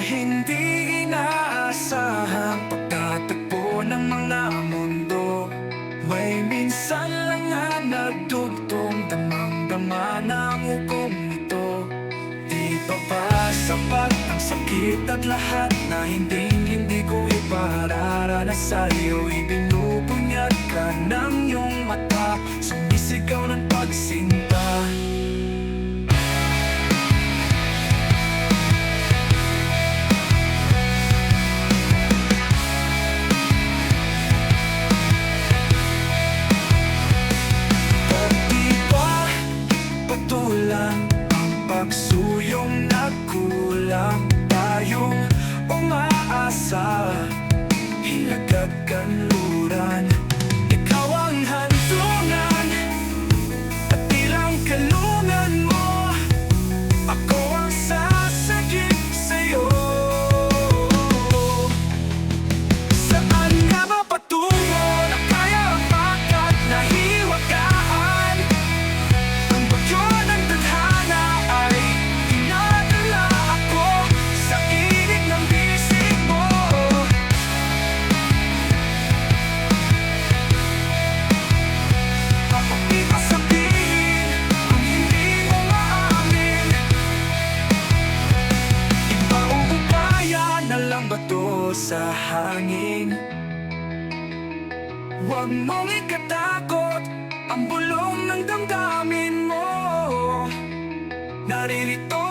hindi inaasahang pagtatagpo ng mga mundo. May minsan lang nga nagdugtong, damang-dama ng hukom nito. Di pa ba sapat ang sakit at lahat na hindi ko ipararanas sa'yo? Ibinubunyag ka ng iyong mata, sumisigaw ng pagsinta. Patulang ang pagsuyong nagkulang, tayong umaasa, hilagad kanluran. Ikaw ang hantungan at ilang kalungan mo, ako ang sasagip sa'yo. Saan nga ba patungo na kaya ang pagkat nahiwagaan? Ang bagyo ng tadhana ay dinadala ako sa init ng bisig mo. Bakit di pa sabihin kung hindi mo maamin? Ipauubaya na lang ba to sa hangin? Huwag mong ikatakot ang bulong ng damdamin mo. Naririto